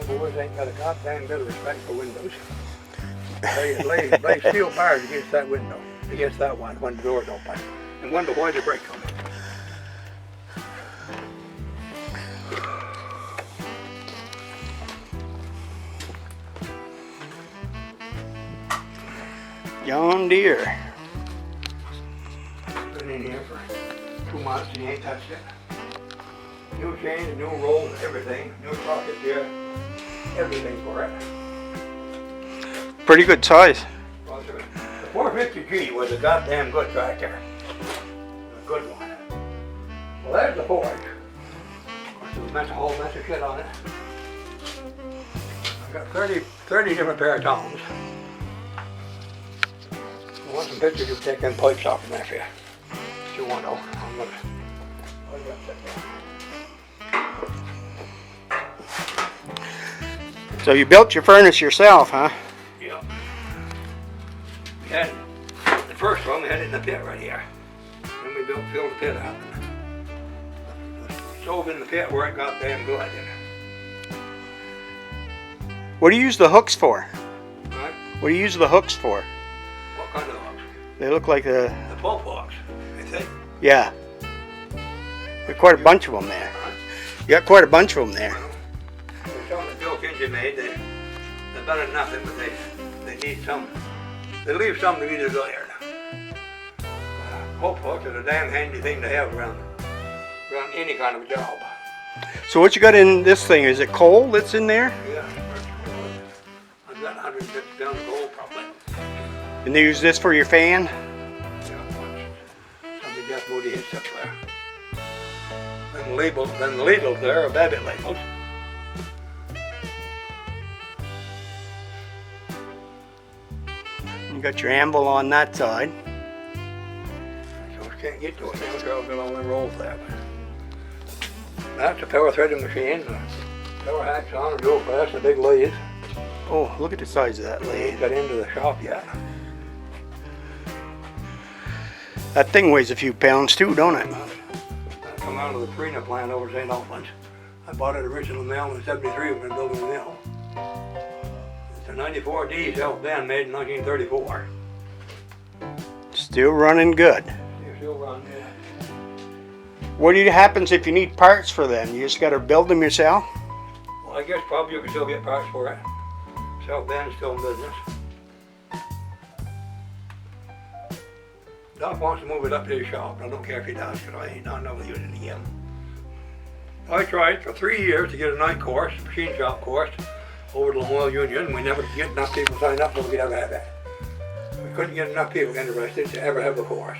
boys ain't got a goddamn bit of respect for windows. They lay steel bars against that window, against that one when the door's open. And wonder why they break them. John Deere. Been in here for 2 months and he ain't touched it. New chains, new rolls, everything. New sprockets here. Everything for it. Pretty good size. Well, the 450G was a goddamn good tractor. A good one. Well, there's the Ford. Of course, there's a whole mess of shit on it. I've got 30 different pair of tongs. I want some pictures of taking pipes off from there for you. If you want to, I'm gonna. I'll get that down. So you built your furnace yourself, huh? Yeah. We had the first one. We had it in the pit right here. Then we filled the pit up. The stove in the pit where it got damn good. What do you use the hooks for? Right? What do you use the hooks for? What kind of hooks? They look like the pulp hooks, I think. Yeah. There's quite a bunch of them there. Huh? You got quite a bunch of them there. There's some that Bill Kinsey made. They're better than nothing, but they need some. They leave some to be desired. Pulp hooks are a damn handy thing to have around any kind of a job. So what you got in this thing? Is it coal that's in there? Yeah. I've got 150 pounds of gold probably. And they use this for your fan? Yeah, somebody just moved his up there. Then the ladles there are Babbitt ladles. You got your anvil on that side. So I can't get to it now, so I've got all the rolls there. That's a power threading machine, power hacksaw, a drill press, a big lathe. Oh, look at the size of that They lathe. ain't got into the shop yet. That thing weighs a few pounds too, don't it? I come out of the Farina plant over St. Albans. I bought it original mill in '73 when we were building the mill. It's a 94D self-bend made in 1934. Still running good. You still run, yeah. What happens if you need parts for them? You just got to build them yourself? Well, I guess probably you can still get parts for it. Self-bend's still in business. Doc wants to move it up to his shop. I don't care if he does, because I ain't not never using it again. I tried for 3 years to get a night course, machine shop course, over to the Lamoille Union. We never could get enough people signed up so we could ever have that. We couldn't get enough people interested to ever have the course.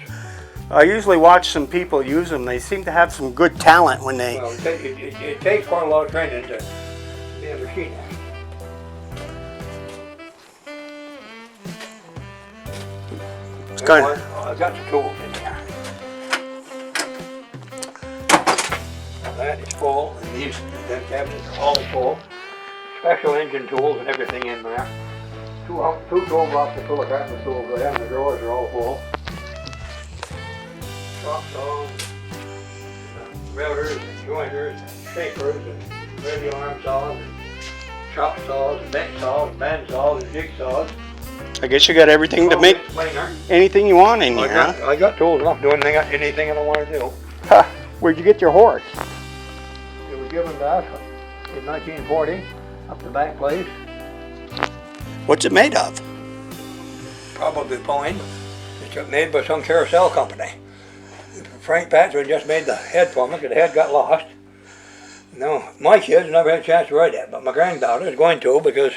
I usually watch some people use them. They seem to have some good talent when they... Well, it takes quite a lot of training to be a machinist. It's kind of... I've got the tools in here. That is full, and these cabinets are all full. Special engine tools and everything in there. Two tool boxes full of carpenter tools there, and the drawers are all full. Chop saws, routers, and jointers, and shapers, and radio arm saws, and chop saws, and bench saws, and band saws, and jig saws. I guess you got everything to make anything you want in here, huh? I got tools enough to do anything I don't want to do. Huh. Where'd you get your horse? It was given to us in 1940, up the back place. What's it made of? Probably pine. It's made by some carousel company. Frank Patchman just made the head for me because the head got lost. No, my kids never had a chance to ride it, but my granddaughter is going to because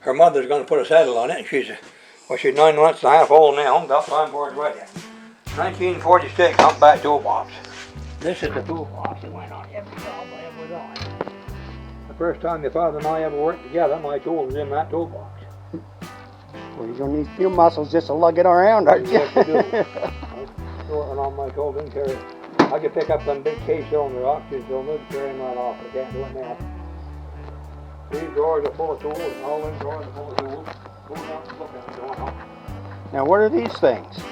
her mother's going to put a saddle on it, and she's 9 months and a half old now, and got time for her to ride it. 1946, humpback toolbox. This is the toolbox that went on every job I ever was on. The first time my father and I ever worked together, my tool was in that toolbox. Well, you're going to need a few muscles just to lug it around, aren't you? Yes, you do. I throw it on my shoulder and carry it. I could pick up some big K-cylinder, oxygen cylinder, and carry them right off. I can't do it now. These drawers are full of tools, and all them drawers are full of tools. Go down and look at them going on. Now, what are these things?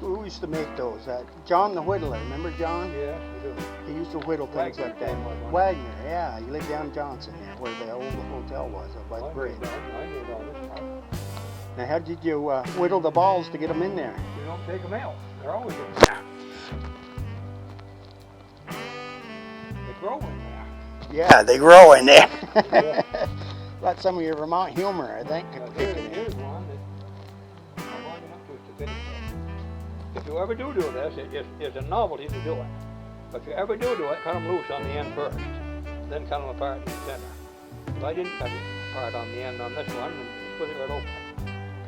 Ooh, used to make those? John the Whittler, remember John? Yeah, we do. He used to whittle things Wagner like that. came with one. Wagner, yeah. He lived down Johnson here, where the old hotel was, up by the bridge. I knew all this part. Now, how did you whittle the balls to get them in there? You don't take them out. They're always in there. They grow in there. Yeah, they grow in there. Yeah. That's some of your Vermont humor, I think. Here's one that I'm long enough to finish it. If you ever do this, it's a novelty to do it. But if you ever do it, cut them loose on the end first. Then cut them apart in the center. If I didn't cut it apart on the end on this one, and put it right open.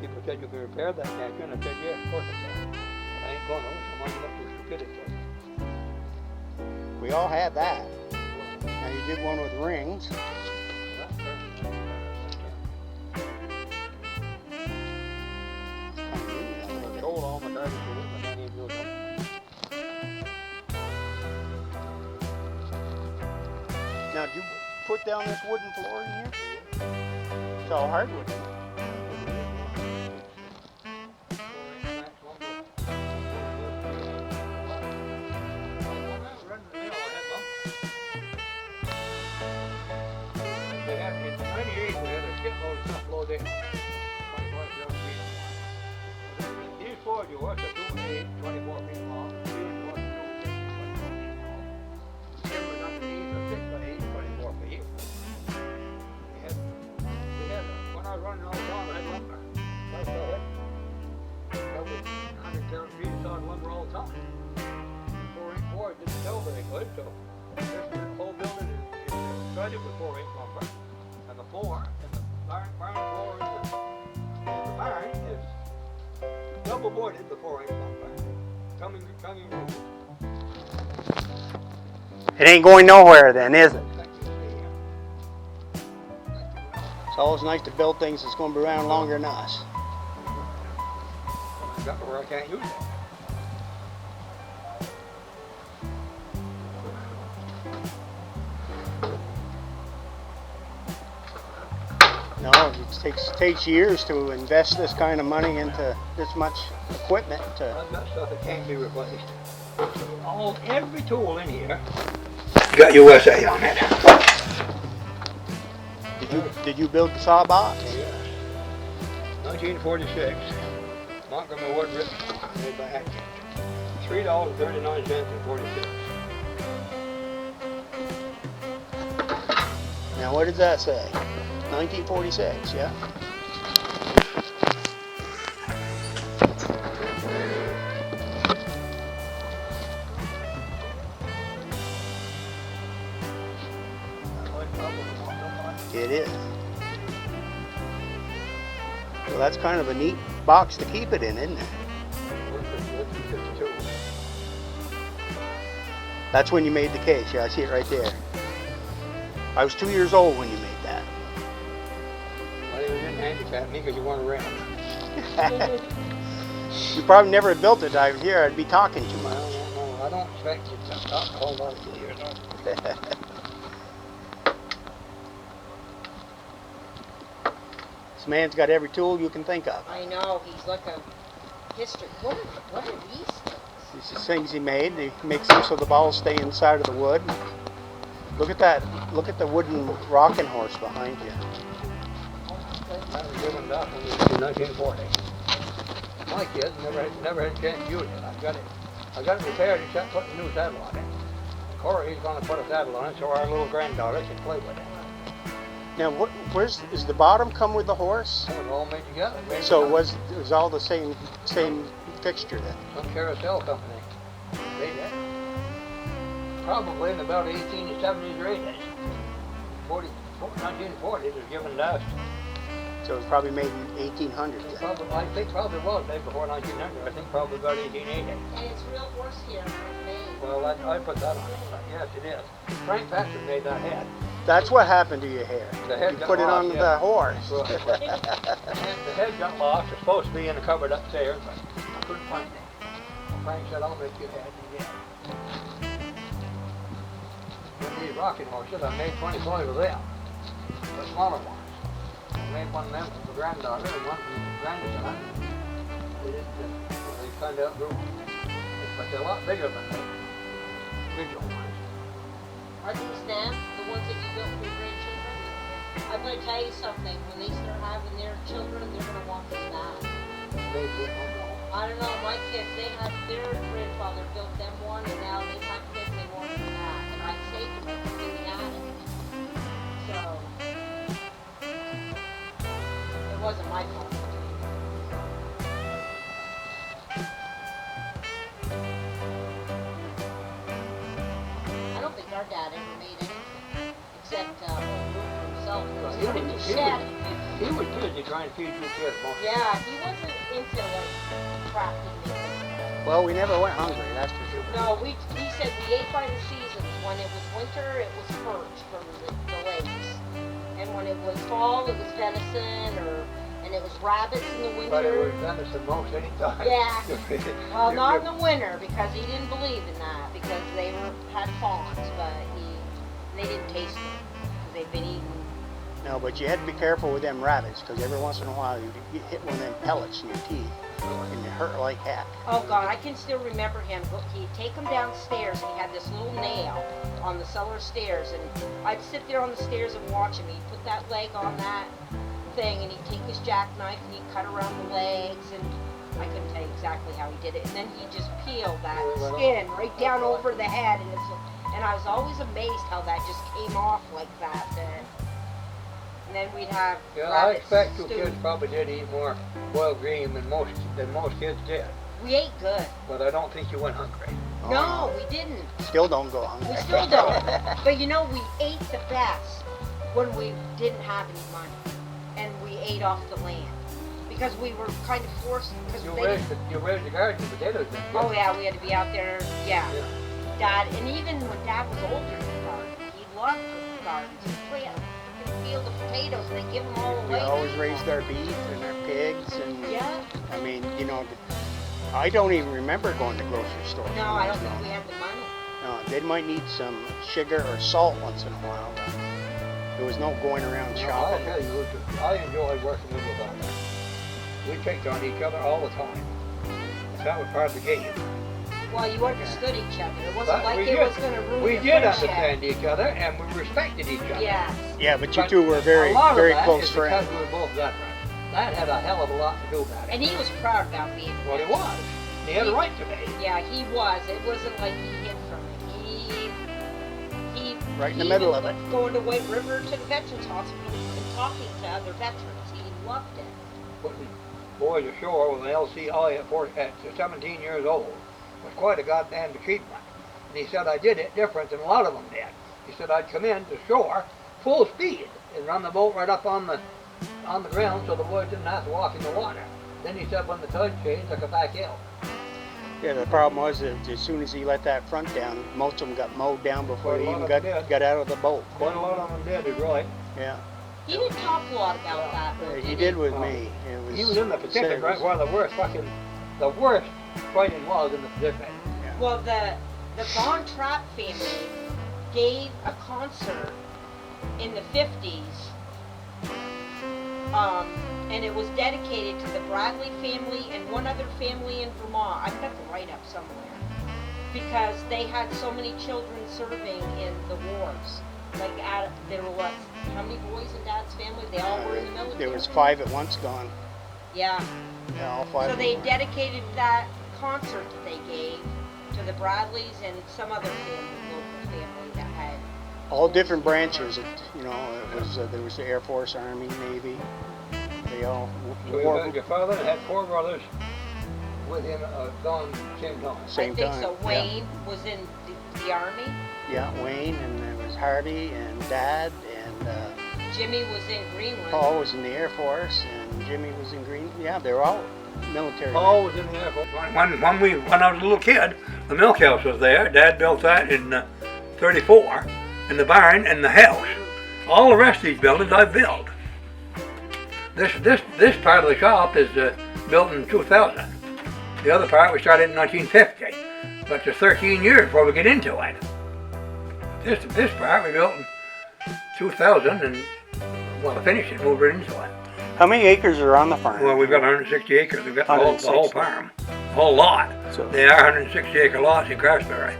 People said you can repair that, can't you? And I said, yeah, of course I can. But I ain't going to, so I'm long enough to stupidity. We all had that. Now you did one with rings. Hold all my garbage to it, but I need to do something. Now, did you put down this wooden floor in here? It's all hardwood. Yours are 2 8, 24 feet long. These ones are 2 6, 24 feet long. Them was underneath are 6 by 8, 24 feet. When I was running all the time, I had lumber. That's all it. That was 100 feet of solid lumber all the time. 4-inch board didn't sell very good, so this whole building is studded with 4-inch lumber. And the floor, and the barn floor in the barn is double boarded the 4-inch lumber. Coming roof. It ain't going nowhere then, is it? It's always nice to build things that's going to be around longer than us. I got where I can't use it. No, it takes years to invest this kind of money into this much equipment. I've got stuff that can't be replaced. Every tool in here got USA on it. Did you build the saw box? Yeah. 1946. Montgomery Wood Rip made by Atkins. $3.39.46. Now what did that say? 1946, yeah. It is. Well, that's kind of a neat box to keep it in, isn't it? That's when you made the case. Yeah, I see it right there. I was 2 years old when you made that. Well, you didn't handicap me because you weren't around. You probably never built it out here. I'd be talking too much. No, I don't expect you to talk a whole lot of years. This man's got every tool you can think of. I know, he's like a history. What are these things? These are things he made. He makes them so the balls stay inside of the wood. Look at that. Look at the wooden rocking horse behind you. That was given up in 1940. My kids never had a chance to use it. I got it repaired except putting a new saddle on it. Corey's going to put a saddle on it so our little granddaughter can play with it. Now, is the bottom come with the horse? It was all made together. So it was all the same fixture then? Some carousel company made that. Probably in about 1870s or 80s. 1940 it was given to us. So it was probably made in 1800s. I think probably was made before 1900. I think probably about 1880. And it's real horsehair, made. Well, I put that on it. Yes, it is. Frank Patrick made that head. That's what happened to your hair. The head You got put it lost, on yeah. the horse. Right. The head got lost. It's supposed to be in the cupboard upstairs, but I couldn't find it. Frank said, I'll make you a head. And he did. With these rocking horses, I made 25 of them. The smaller ones. I made one of them for the granddaughter and one for the grandson. They kind of outgrew them. but they're a lot bigger than the original ones. Are these them, the ones that you built for your grandchildren? I'm gonna tell you something, when they start having their children, they're gonna want this back. Maybe, I don't know. I don't know, my kids, they had their grandfather built them one, and now they have kids, they want them back. And I saved them in the attic. So, it wasn't my fault. I don't think our dad ever made anything, except room for himself. Well, He was in the shed. He was busy trying to feed you kids most of the time. Yeah, he wasn't into like crafting anything. Well, we never went hungry, that's for sure. No, he said we ate by the seasons. When it was winter, it was perch from the lakes. And when it was fall, it was venison, and it was rabbits in the winter. But it was venison most any time. Yeah. Well, not in the winter, because he didn't believe in that, because they had fawns, but they didn't taste it, because they've been eaten. No, but you had to be careful with them rabbits, because every once in a while you get hit one of them pellets in your teeth, and it hurt like heck. Oh God, I can still remember him. He'd take him downstairs, and he had this little nail on the cellar stairs, and I'd sit there on the stairs and watch him. He'd put that leg on that thing, and he'd take his jackknife and he'd cut around the legs, and I couldn't tell you exactly how he did it. And then he'd just peel that skin right down over the head, and I was always amazed how that just came off like that. And then we'd have Yeah, I rabbit expect you stew. kids probably did eat more boiled green than most kids did. We ate good. But I don't think you went hungry. Oh, No, we didn't. Still don't go hungry. We still don't. But you know, we ate the best when we didn't have any money, and we ate off the land because we were kind of forced. Because You raised the garden, potatoes. Didn't you? Oh yeah, we had to be out there. Yeah. Yeah. Dad, and even when Dad was older, he loved the gardens. He'd plant a field of potatoes, and they give them all We away. always raised our beef and our pigs, and Yeah. I mean, you know, I don't even remember going to grocery stores. No, I don't think we had the money. No, they might need some sugar or salt once in a while, but there was no going around No, I'll shopping. tell you, I enjoy working with you on that. We picked on each other all the time. That was part of the game. Well, you understood each other. It wasn't But like we it did. was going to ruin We your did friendship. understand each other, and we respected each other. Yes. Yeah, but you But two were very, a lot of very that close is friends. because we were both veterans. That had a hell of a lot to do about it. And he was proud about being a Well, it veteran. was. He had a right to be. Yeah, he was. It wasn't like he hid from it. He Right in the he middle even of it. Going to White River to the Veterans Hospital and talking to other veterans. He loved it. Putting boys ashore with an LCI at 17 years old was quite a goddamn achievement. And he said I did it different than a lot of them did. He said I'd come in to shore full speed and run the boat right up on the ground so the boys didn't have to walk in the water. Then he said when the tide changed, I could back in. Yeah, the problem was that as soon as he let that front down, most of them got mowed down before Quite a they lot even of them did. got out of the boat. Quite a lot of them did, is right. Yeah, He didn't talk a lot about that. Though, he did did with Oh. me. It was, He was in the Pacific, said it right was- where the worst fighting was in the Pacific. Well, the Von Trapp family gave a concert in the 50s, and it was dedicated to the Bradley family and one other family in Vermont. I've got the write-up somewhere. Because they had so many children serving in the wars. Like, there were what, how many boys in Dad's family? They all were in the military? There was 5 at once gone. Yeah. Yeah, all 5 So of they them. dedicated that concert that they gave to the Bradleys and some other local family that had. All different branches. You know, it was there was the Air Force, Army, Navy. They all So wore your father had 4 brothers with him gone same time. same I think time. so. Wayne was in the Army. Yeah, Wayne, and there was Harvey and Dad, and Jimmy was in Greenland. Paul was in the Air Force, and Jimmy was in Green. Yeah, they were all military. Paul was in the Air Force. When I was a little kid, the milk house was there. Dad built that in '34, and the barn and the house. All the rest of these buildings I built. This part of the shop is built in 2000. The other part we started in 1950. But there's 13 years before we get into it. This part we built in 2000 and, well, I finished it, moved right into it. How many acres are on the farm? Well, we've got 160 acres. We've got the whole 160. farm, the whole lot. So- They are 160 acre lots in Craftsbury.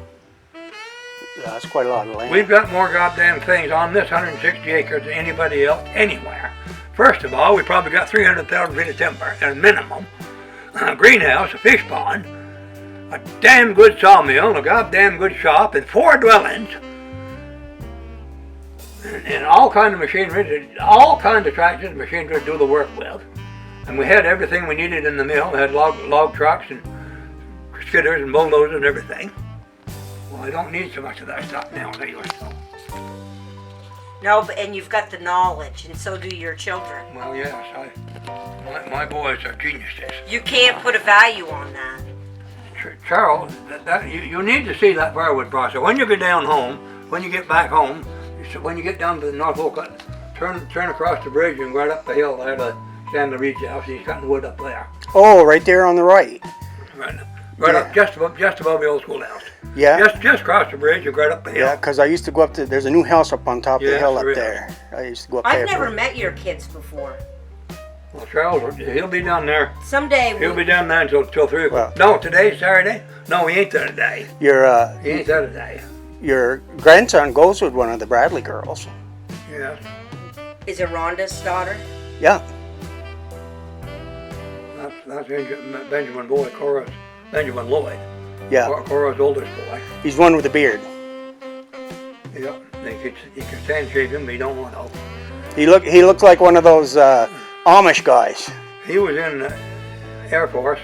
Yeah, that's quite a lot of land. We've got more goddamn things on this 160 acres than anybody else anywhere. First of all, we probably got 300,000 feet of timber at a minimum, a greenhouse, a fish pond, a damn good sawmill, a goddamn good shop, and 4 dwellings, and all kinds of machinery, all kinds of tractors and machinery to do the work with. And we had everything we needed in the mill. We had log trucks and skidders and bulldozers and everything. Well, I don't need so much of that stuff now as I used to. No, and you've got the knowledge, and so do your children. Well, yes, my boys are geniuses. You can't put a value on that. Charles, you need to see that firewood process. When you get down home, when you get back home, when you get down to the North Oak, turn across the bridge and right up the hill there to Stan the Reed's house. He's cutting wood up there. Oh, right there on the right. Right up just above the old schoolhouse. Yeah. Just cross the bridge and right up the hill. Yeah, because I used to go up to, there's a new house up on top of the Yes, hill up there is. there. I used to go up there. I've never met your kids before. Well, Charles, he'll be down there. Someday He'll be down there until 3 o'clock. Well- No, today's Saturday. No, he ain't there today. He ain't there today. Your grandson goes with one of the Bradley girls. Yes. Is it Rhonda's daughter? Yeah. That's Benjamin Boyd, Benjamin Lloyd. Yeah. Cora's oldest boy. He's one with the beard. Yep. He could stand shave him, but he don't want to. He looks like one of those Amish guys. He was in the Air Force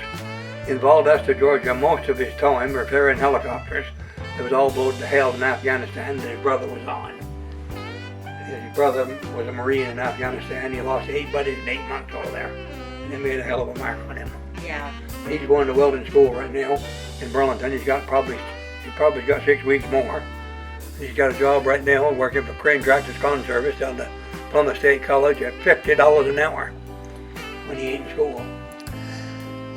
in Valdosta, Georgia, most of his time repairing helicopters. It was all blown to hell in Afghanistan that his brother was on. His brother was a Marine in Afghanistan. He lost 8 buddies in 8 months over there. And they made a hell of a mark on him. Yeah. He's going to welding school right now in Burlington. He's probably got 6 weeks more. He's got a job right now working for Crane Tractors Con Service down to Plymouth State College at $50 an hour when he ain't in school.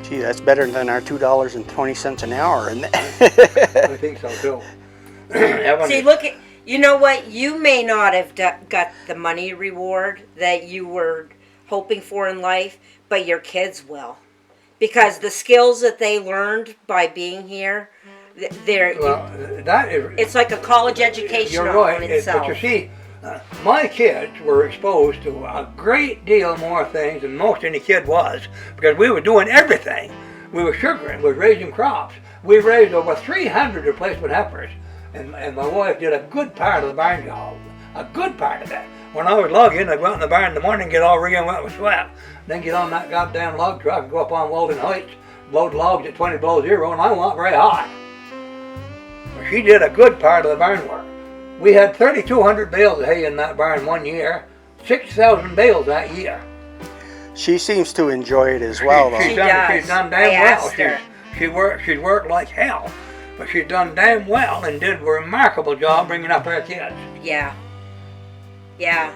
Gee, that's better than our $2.20 an hour. I think so too. See, look at, you know what? You may not have got the money reward that you were hoping for in life, but your kids will. Because the skills that they learned by being here, it's like a college education You're right, in itself. but you see, my kids were exposed to a great deal more things than most any kid was, because we were doing everything. We were sugaring, we were raising crops. We raised over 300 replacement heifers, and my wife did a good part of the barn job, a good part of it. When I was logging, I'd go out in the barn in the morning, get all rigging wet with sweat, then get on that goddamn log truck and go up on Walden Heights, load logs at 20 below zero, and I wasn't very hot. She did a good part of the barn work. We had 3,200 bales of hay in that barn one year, 6,000 bales that year. She seems to enjoy it as well, though. She does. She's done damn well. She's worked like hell, but she's done damn well and did a remarkable job bringing up her kids. Yeah. Yeah.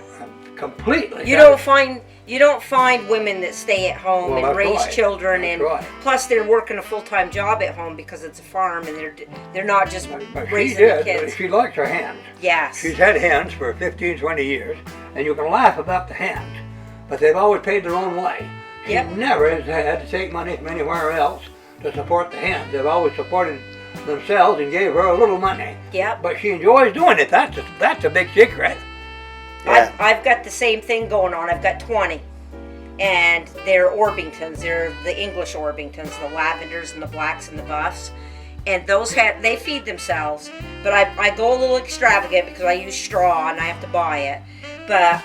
Completely. You don't find women that stay at home Well, and raise right. children, That's and right. plus they're working a full-time job at home because it's a farm and they're not just But she raising the did. kids. She likes her hands. Yes. She's had hands for 15, 20 years, and you can laugh about the hands, but they've always paid their own way. She Yep. never has had to take money from anywhere else to support the hands. They've always supported themselves and gave her a little money. Yep. But she enjoys doing it. That's a big secret. Yeah. I've got the same thing going on. I've got 20. And they're Orpingtons. They're the English Orpingtons, the lavenders and the blacks and the buffs. And those they feed themselves. But I go a little extravagant because I use straw and I have to buy it. But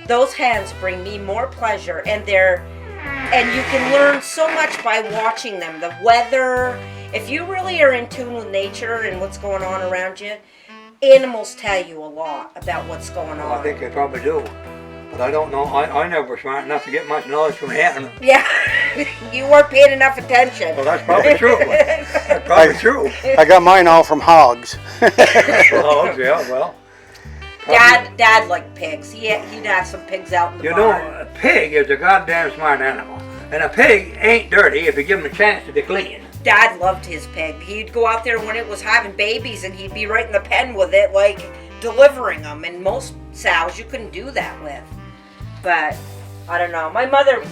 those hens bring me more pleasure, and you can learn so much by watching them. The weather, if you really are in tune with nature and what's going on around you, animals tell you a lot about what's going on. Well, I think they probably do. But I don't know. I never was smart enough to get much knowledge from hen. Yeah, you weren't paying enough attention. Well, that's probably true. That's probably true. I got mine all from hogs. Oh, yeah, well. probably- Dad liked pigs. He'd have some pigs out in the You barn. know, a pig is a goddamn smart animal. And a pig ain't dirty if you give him a chance to be clean. Dad loved his pig. He'd go out there when it was having babies and he'd be right in the pen with it, like delivering them. And most sows you couldn't do that with. But I don't know. My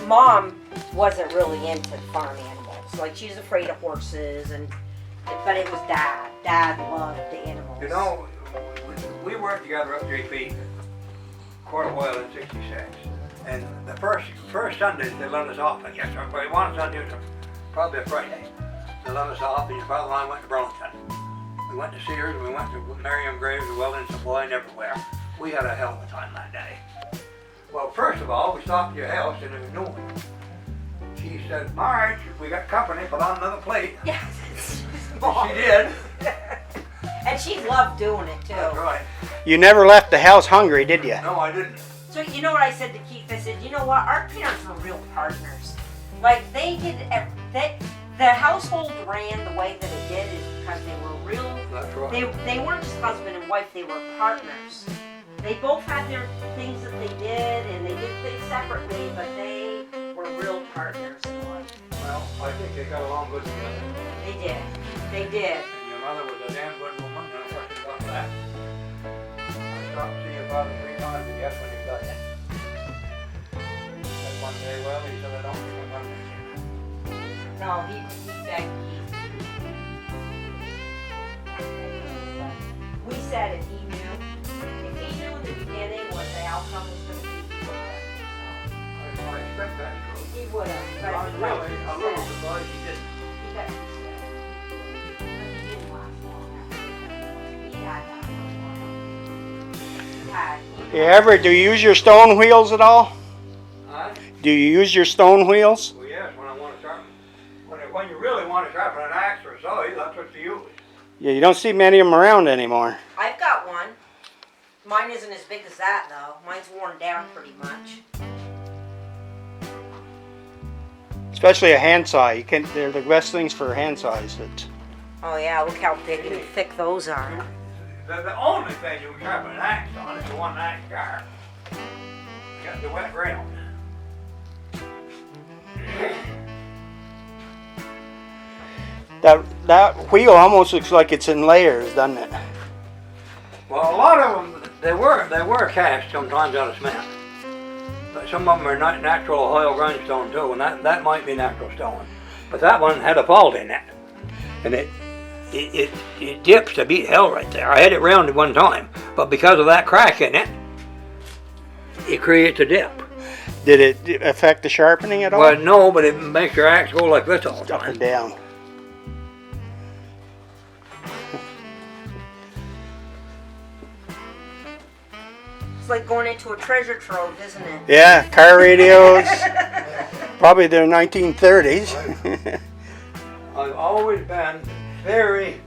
mom wasn't really into farm animals. Like, she's afraid of horses, but it was Dad. Dad loved the animals. You know, we worked together up 3 feet quite a while in '66. And the first Sundays they let us off, I guess. Or one Sunday was probably a Friday. They let us off, and your father and I went to Burlington. We went to Sears, we went to Merriam Graves, Welding Supply, and everywhere. We had a hell of a time that day. Well, first of all, we stopped at your house, and it was noon. She said, Marge, we got company, put on another plate. Yes, She did. And she loved doing it, too. That's right. You never left the house hungry, did you? No, I didn't. So you know what I said to Keith? I said, you know what? Our parents were real partners. Like, they did, the household ran the way that it did is because they were real. That's right. They weren't just husband and wife, they were partners. They both had their things that they did, and they did things separately, but they were real partners in life. Well, I think they got along good together. They did. They did. And your mother was a damn good woman, and I question about that. I stopped to see your father 3 times, and yes, when he died. That one day, well, he said, I don't think I'm gonna make it. No, he begged Keith. We said if he knew in the beginning what the outcome was going to be, he would have. I expect that's true. He would have. But I'm really a little surprised he didn't. He got used to it. But he didn't last long after that. He had that for a while. Yeah, Everett, do you use your stone wheels at all? Huh? Do you use your stone wheels? Well, yes, when I want to sharpen. When you really want to sharpen an axe or a saw, that's what you use. Yeah, you don't see many of them around anymore. I've got one. Mine isn't as big as that, though. Mine's worn down pretty much. Especially a handsaw. They're the best things for hand saws. Oh, yeah, look how big and thick those are. The only thing you can sharpen an axe on is the one axe car. You got the wet ground. That wheel almost looks like it's in layers, doesn't it? Well, a lot of them, they were cast sometimes out of cement. But some of them are not natural Ohio grindstone too, and that might be natural stone. But that one had a fault in it. And it dips to beat hell right there. I had it rounded one time, but because of that crack in it, it creates a dip. Did it affect the sharpening at all? Well, no, but it makes your axe go like this all the Up time. and down. It's like going into a treasure trove, isn't it? Yeah, car radios. Probably the 1930s. I've always been very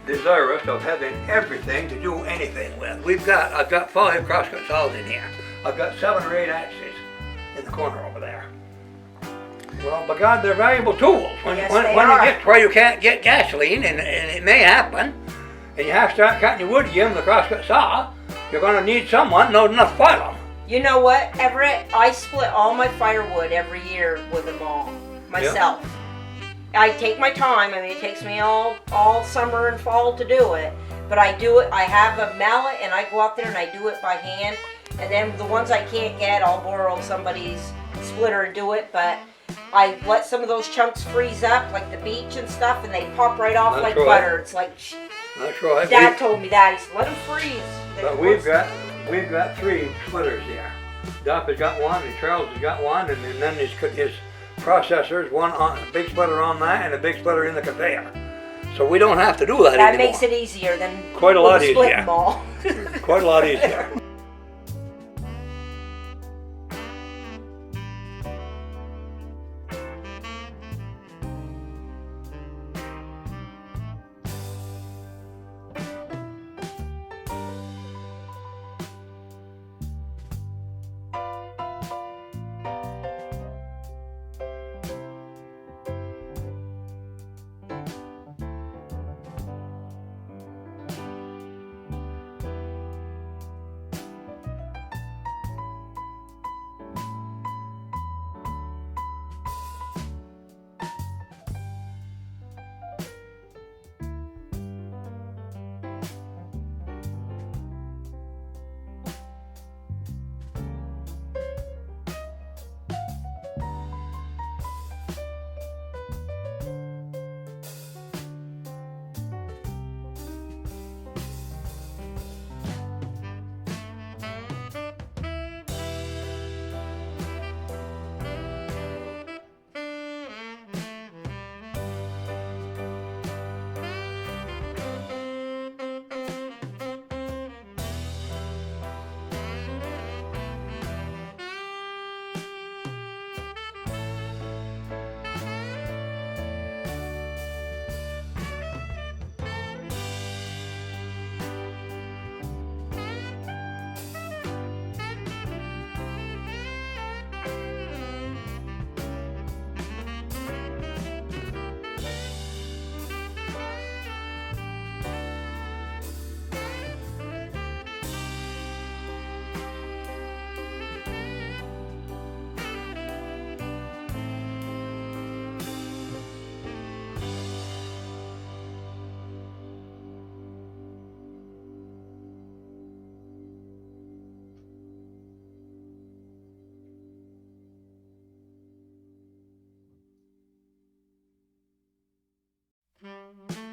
desirous of having everything to do anything with. I've got 5 crosscut saws in here. I've got 7 or 8 axes in the corner over there. Well, by God, they're valuable tools. When Yes, you get to where you can't get gasoline, and it may happen, and you have to start cutting your wood again with a crosscut saw, you're going to need someone knows enough to file them. You know what, Everett? I split all my firewood every year with them all myself. Yep. I take my time. I mean, it takes me all summer and fall to do it. But I do it. I have a mallet, and I go out there and I do it by hand. And then the ones I can't get, I'll borrow somebody's splitter and do it. But I let some of those chunks freeze up, like the beech and stuff, and they pop right off like butter. It's like, that's right. Dad told me that. He said, let them freeze. But we've got 3 splitters here. Duff has got one, and Charles has got one, and then his processors, a big splitter on that, and a big splitter in the conveyor. So we don't have to do that anymore. That makes it easier than quite a lot easier. Split them all. Quite a lot easier. Bye.